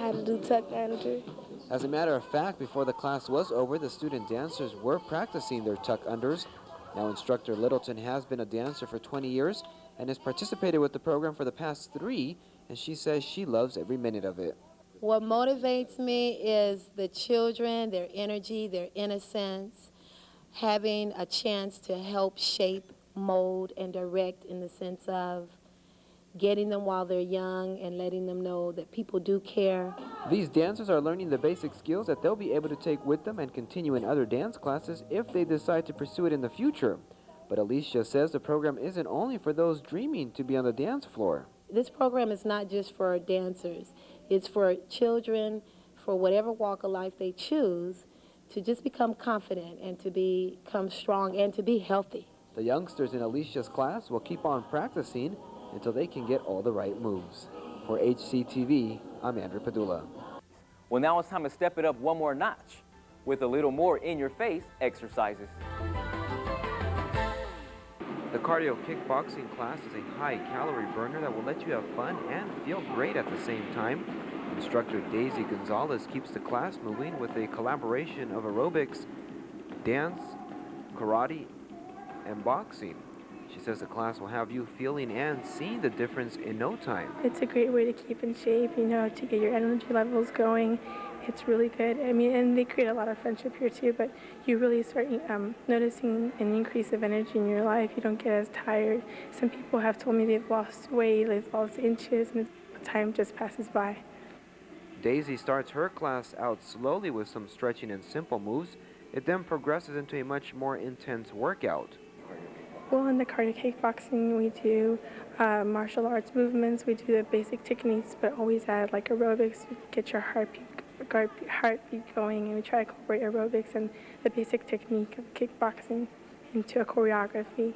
how to do tuck under. As a matter of fact, before the class was over, the student dancers were practicing their tuck unders. Now, instructor Littleton has been a dancer for 20 years and has participated with the program for the past 3, and she says she loves every minute of it. What motivates me is the children, their energy, their innocence, having a chance to help shape, mold, and direct in the sense of getting them while they're young and letting them know that people do care. These dancers are learning the basic skills that they'll be able to take with them and continue in other dance classes if they decide to pursue it in the future. But Alicia says the program isn't only for those dreaming to be on the dance floor. This program is not just for dancers. It's for children, for whatever walk of life they choose, to just become confident and to become strong and to be healthy. The youngsters in Alicia's class will keep on practicing until they can get all the right moves. For HCTV, I'm Andrew Padula. Well, now it's time to step it up one more notch with a little more in-your-face exercises. The cardio kickboxing class is a high-calorie burner that will let you have fun and feel great at the same time. Instructor Daisy Gonzalez keeps the class moving with a collaboration of aerobics, dance, karate, and boxing. She says the class will have you feeling and seeing the difference in no time. It's a great way to keep in shape, you know, to get your energy levels going. It's really good. I mean, and they create a lot of friendship here too, but you really start noticing an increase of energy in your life. You don't get as tired. Some people have told me they've lost weight, they've lost inches, and time just passes by. Daisy starts her class out slowly with some stretching and simple moves. It then progresses into a much more intense workout. Well, in the cardio kickboxing, we do martial arts movements. We do the basic techniques, but always add like aerobics to get your heartbeat going. And we try to incorporate aerobics and the basic technique of kickboxing into a choreography.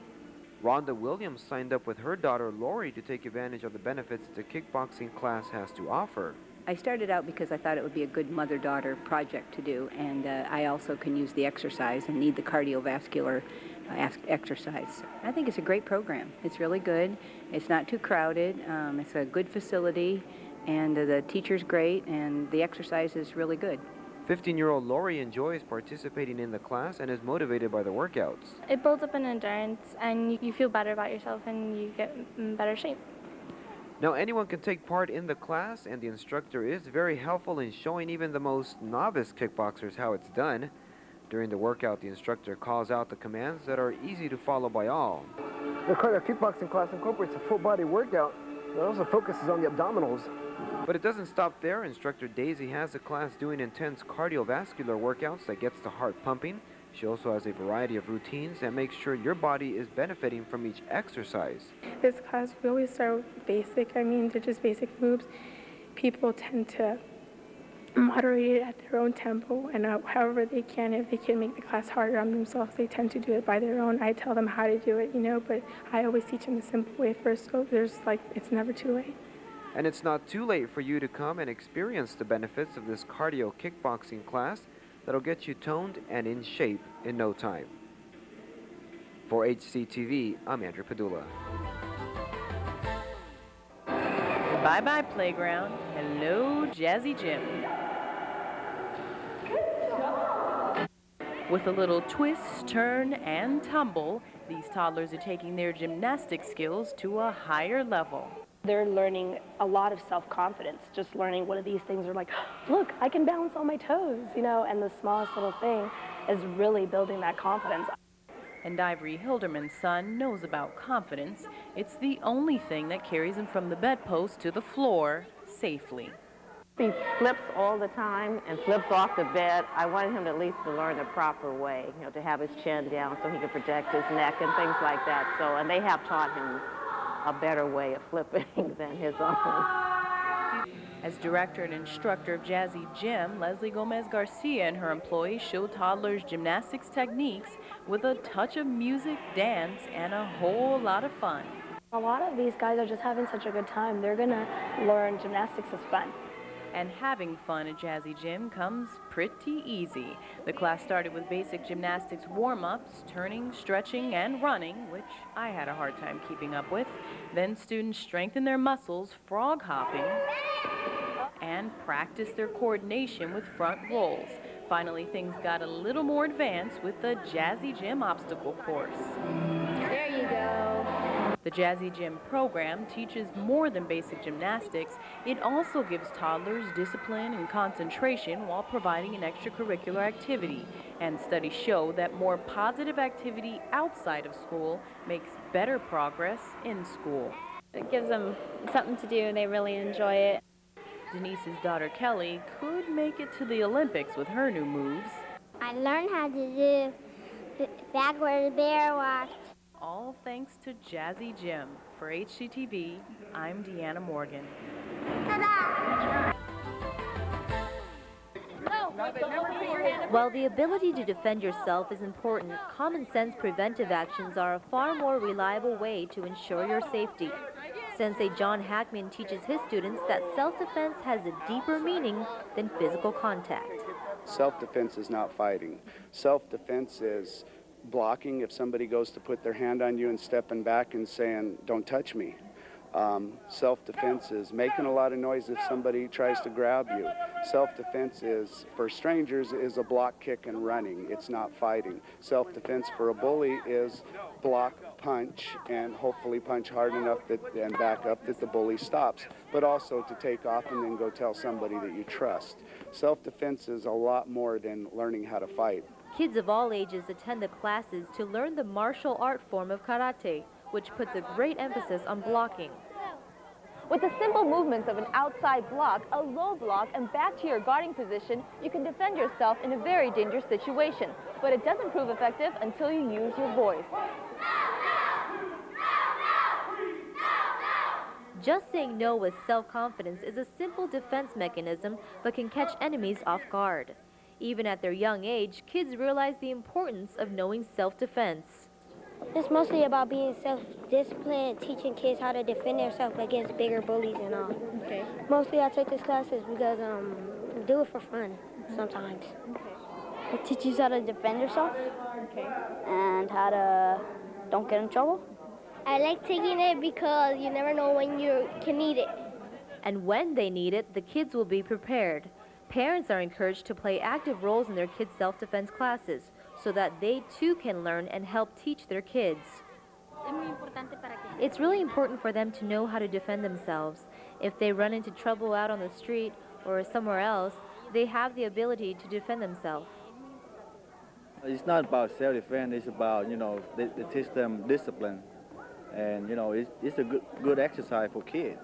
Rhonda Williams signed up with her daughter Lori to take advantage of the benefits the kickboxing class has to offer. I started out because I thought it would be a good mother-daughter project to do, and I also can use the exercise and need the cardiovascular exercise. I think it's a great program. It's really good. It's not too crowded. It's a good facility, and the teacher's great, and the exercise is really good. 15-year-old Lori enjoys participating in the class and is motivated by the workouts. It builds up an endurance, and you feel better about yourself, and you get in better shape. Now, anyone can take part in the class, and the instructor is very helpful in showing even the most novice kickboxers how it's done. During the workout, the instructor calls out the commands that are easy to follow by all. The cardio kickboxing class incorporates a full-body workout that also focuses on the abdominals. But it doesn't stop there. Instructor Daisy has the class doing intense cardiovascular workouts that gets the heart pumping. She also has a variety of routines that make sure your body is benefiting from each exercise. This class, we always start with basic. I mean, they're just basic moves. People tend to moderate it at their own tempo, and however they can. If they can make the class harder on themselves, they tend to do it by their own. I tell them how to do it, you know, but I always teach them the simple way first, so it's never too late. And it's not too late for you to come and experience the benefits of this cardio kickboxing class that'll get you toned and in shape in no time. For HCTV, I'm Andrew Padula. Bye-bye playground. Hello, Jazzy Gym. With a little twist, turn, and tumble, these toddlers are taking their gymnastic skills to a higher level. They're learning a lot of self-confidence, just learning what these things are like. Look, I can balance on my toes, you know, and the smallest little thing is really building that confidence. And Ivory Hilderman's son knows about confidence. It's the only thing that carries him from the bedpost to the floor safely. He flips all the time and flips off the bed. I wanted him at least to learn the proper way, you know, to have his chin down so he could protect his neck and things like that. So, and they have taught him a better way of flipping than his own. As director and instructor of Jazzy Gym, Leslie Gomez Garcia and her employees show toddlers gymnastics techniques with a touch of music, dance, and a whole lot of fun. A lot of these guys are just having such a good time. They're gonna learn gymnastics is fun. And having fun at Jazzy Gym comes pretty easy. The class started with basic gymnastics warm-ups, turning, stretching, and running, which I had a hard time keeping up with. Then students strengthened their muscles, frog hopping, and practice their coordination with front rolls. Finally, things got a little more advanced with the Jazzy Gym obstacle course. There you go. The Jazzy Gym program teaches more than basic gymnastics. It also gives toddlers discipline and concentration while providing an extracurricular activity. And studies show that more positive activity outside of school makes better progress in school. It gives them something to do and they really enjoy it. Denise's daughter Kelly could make it to the Olympics with her new moves. I learned how to do backward bear walk. All thanks to Jazzy Gym. For HGTV, I'm Deanna Morgan. While the ability to defend yourself is important, common sense preventive actions are a far more reliable way to ensure your safety. Sensei John Hackman teaches his students that self-defense has a deeper meaning than physical contact. Self-defense is not fighting. Self-defense is blocking if somebody goes to put their hand on you and stepping back and saying, "Don't touch me." Self-defense is making a lot of noise if somebody tries to grab you. Self-defense is, for strangers, is a block, kick, and running. It's not fighting. Self-defense for a bully is block, punch, and hopefully punch hard enough and back up that the bully stops, but also to take off and then go tell somebody that you trust. Self-defense is a lot more than learning how to fight. Kids of all ages attend the classes to learn the martial art form of karate, which puts a great emphasis on blocking. With the simple movements of an outside block, a low block, and back to your guarding position, you can defend yourself in a very dangerous situation. But it doesn't prove effective until you use your voice. Just saying no with self-confidence is a simple defense mechanism, but can catch enemies off guard. Even at their young age, kids realize the importance of knowing self-defense. It's mostly about being self-disciplined, teaching kids how to defend themselves against bigger bullies and all. Okay. Mostly I take this classes because do it for fun sometimes. It teaches you how to defend yourself. Okay. And how to don't get in trouble. I like taking it because you never know when you can need it. And when they need it, the kids will be prepared. Parents are encouraged to play active roles in their kids' self-defense classes so that they too can learn and help teach their kids. It's really important for them to know how to defend themselves. If they run into trouble out on the street or somewhere else, they have the ability to defend themselves. It's not about self-defense, it's about, they teach them discipline. And, it's a good exercise for kids,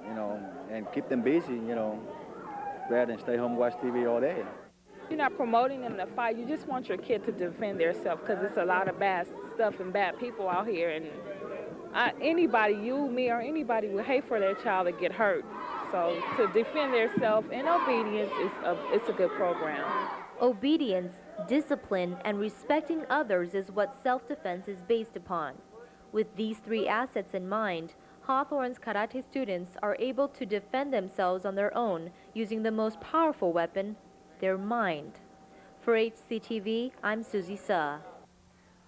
and keep them busy, rather than stay home and watch TV all day. You're not promoting them to fight. You just want your kid to defend themselves because it's a lot of bad stuff and bad people out here. And anybody, you, me, or anybody would hate for their child to get hurt. So to defend themselves in obedience, it's a good program. Obedience, discipline, and respecting others is what self-defense is based upon. With these three assets in mind, Hawthorne's karate students are able to defend themselves on their own using the most powerful weapon, their mind. For HCTV, I'm Susie Suh.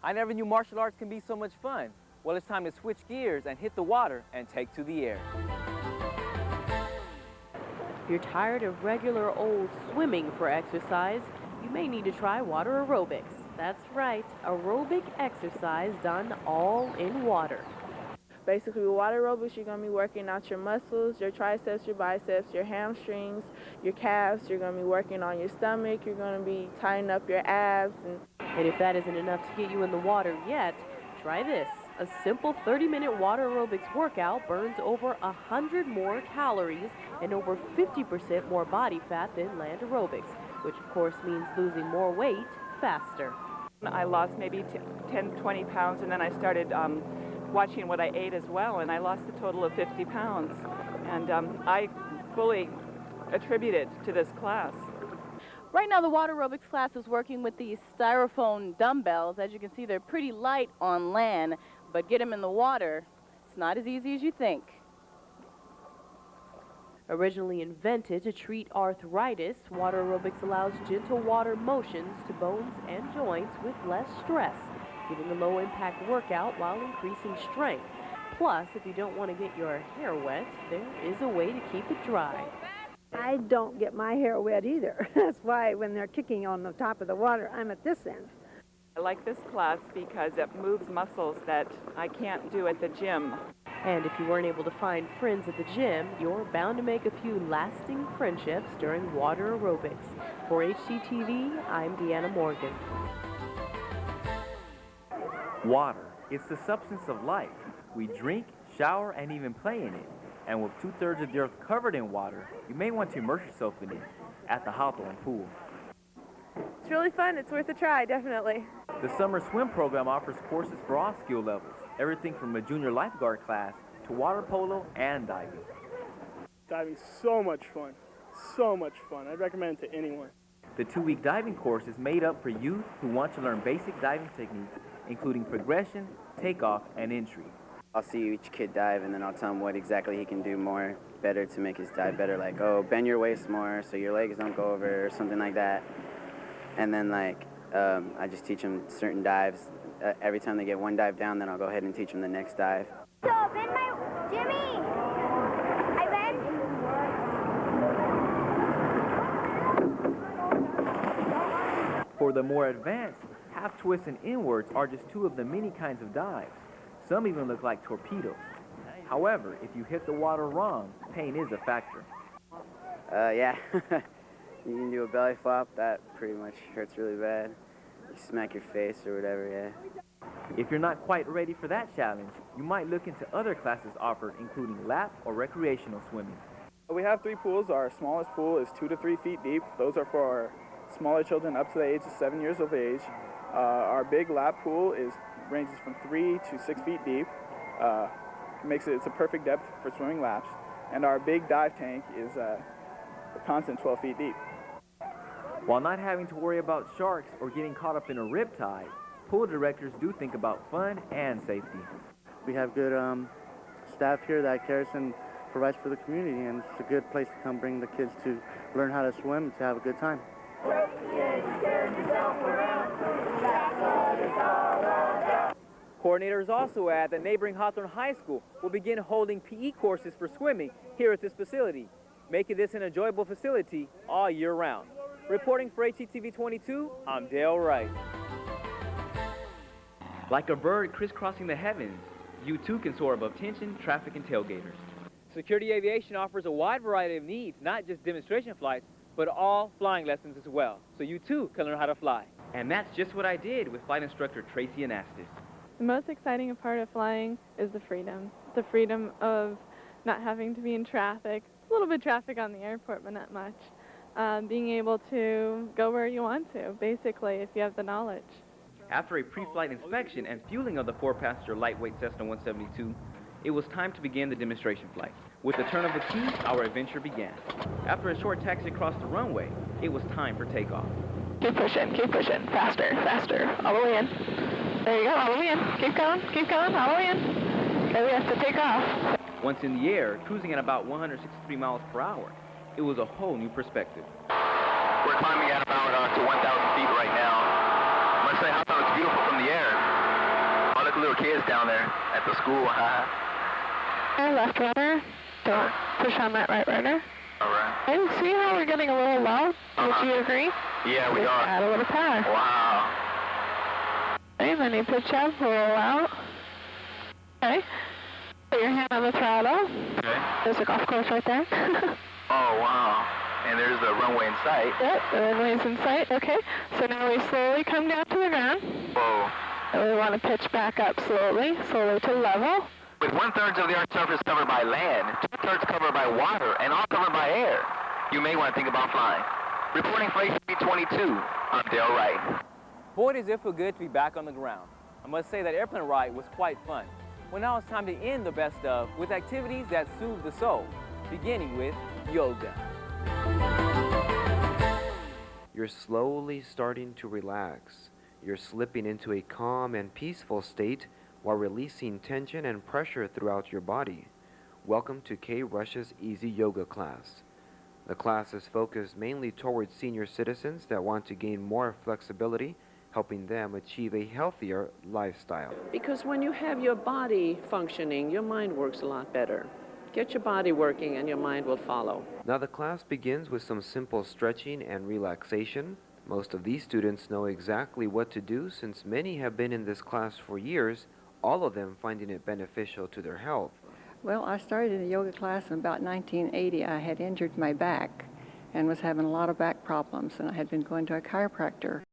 I never knew martial arts can be so much fun. Well, it's time to switch gears and hit the water and take to the air. If you're tired of regular old swimming for exercise, you may need to try water aerobics. That's right, aerobic exercise done all in water. Basically, with water aerobics, you're going to be working out your muscles, your triceps, your biceps, your hamstrings, your calves. You're going to be working on your stomach. You're going to be tightening up your abs. And if that isn't enough to get you in the water yet, try this. A simple 30-minute water aerobics workout burns over 100 more calories and over 50% more body fat than land aerobics, which of course means losing more weight faster. I lost maybe 10, 20 pounds, and then I started watching what I ate as well, and I lost a total of 50 pounds. And I fully attribute it to this class. Right now, the water aerobics class is working with these styrofoam dumbbells. As you can see, they're pretty light on land, but get them in the water, it's not as easy as you think. Originally invented to treat arthritis, water aerobics allows gentle water motions to bones and joints with less stress, giving a low-impact workout while increasing strength. Plus, if you don't want to get your hair wet, there is a way to keep it dry. I don't get my hair wet either. That's why when they're kicking on the top of the water, I'm at this end. I like this class because it moves muscles that I can't do at the gym. And if you weren't able to find friends at the gym, you're bound to make a few lasting friendships during water aerobics. For HGTV, I'm Deanna Morgan. Water. It's the substance of life. We drink, shower, and even play in it. And with 2/3 of the earth covered in water, you may want to immerse yourself in it at the Hawthorne Pool. It's really fun. It's worth a try, definitely. The summer swim program offers courses for all skill levels, everything from a junior lifeguard class to water polo and diving. Diving's so much fun. So much fun. I'd recommend it to anyone. The 2-week diving course is made up for youth who want to learn basic diving techniques, including progression, takeoff, and entry. I'll see each kid dive, and then I'll tell him what exactly he can do better to make his dive better. Like, oh, bend your waist more so your legs don't go over, or something like that. And then, like, I just teach them certain dives. Every time they get one dive down, then I'll go ahead and teach them the next dive. So, bend my... Jimmy! I bend? For the more advanced, half twists and inwards are just 2 of the many kinds of dives. Some even look like torpedoes. However, if you hit the water wrong, pain is a factor. Yeah. You can do a belly flop. That pretty much hurts really bad. You smack your face or whatever, yeah. If you're not quite ready for that challenge, you might look into other classes offered, including lap or recreational swimming. We have 3 pools. Our smallest pool is 2 to 3 feet deep. Those are for our smaller children up to the age of 7 years of age. Our big lap pool ranges from 3 to 6 feet deep. It's a perfect depth for swimming laps. And our big dive tank is a constant 12 feet deep. While not having to worry about sharks or getting caught up in a riptide, pool directors do think about fun and safety. We have good staff here that cares and provides for the community, and it's a good place to come bring the kids to learn how to swim and to have a good time. Coordinators also add that neighboring Hawthorne High School will begin holding PE courses for swimming here at this facility, making this an enjoyable facility all year round. Reporting for HGTV 22, I'm Dale Wright. Like a bird crisscrossing the heavens, you too can soar above tension, traffic, and tailgaters. Security Aviation offers a wide variety of needs, not just demonstration flights, but all flying lessons as well, so you too can learn how to fly. And that's just what I did with flight instructor Tracy Anastas. The most exciting part of flying is the freedom of not having to be in traffic. A little bit of traffic on the airport, but not much. Being able to go where you want to, basically, if you have the knowledge. After a pre-flight inspection and fueling of the 4-passenger lightweight Cessna 172, it was time to begin the demonstration flight. With the turn of a key, our adventure began. After a short taxi across the runway, it was time for takeoff. Keep pushing, faster, faster, all the way in. There you go, all the way in. Keep going, all the way in. Okay, we have to take off. Once in the air, cruising at about 163 miles per hour, it was a whole new perspective. We're climbing at about to 1,000 feet right now. I must say, Hawthorne looks beautiful from the air. All the little kids down there at the school. Left rudder, don't push on that right rudder. All right. Hey, see how we're getting a little low? Would you agree? Yeah, we are. Add a little power. Wow. Okay, then you pitch up, roll out. Okay. Put your hand on the throttle. Okay. There's a golf course right there. Oh, wow. And there's the runway in sight. Yep, the runway's in sight. Okay, so now we slowly come down to the ground. Whoa. And we want to pitch back up slowly to level. With 1/3 of the Earth's surface covered by land, 2/3 covered by water, and all covered by air, you may want to think about flying. Reporting for HGTV 22, I'm Dale Wright. Boy, does it feel good to be back on the ground. I must say that airplane ride was quite fun. Well, now it's time to end the best of with activities that soothe the soul, beginning with yoga. You're slowly starting to relax. You're slipping into a calm and peaceful state while releasing tension and pressure throughout your body. Welcome to K. Rush's Easy Yoga class. The class is focused mainly towards senior citizens that want to gain more flexibility, helping them achieve a healthier lifestyle. Because when you have your body functioning, your mind works a lot better. Get your body working and your mind will follow. Now the class begins with some simple stretching and relaxation. Most of these students know exactly what to do since many have been in this class for years, all of them finding it beneficial to their health. Well, I started in a yoga class in about 1980. I had injured my back and was having a lot of back problems, and I had been going to a chiropractor.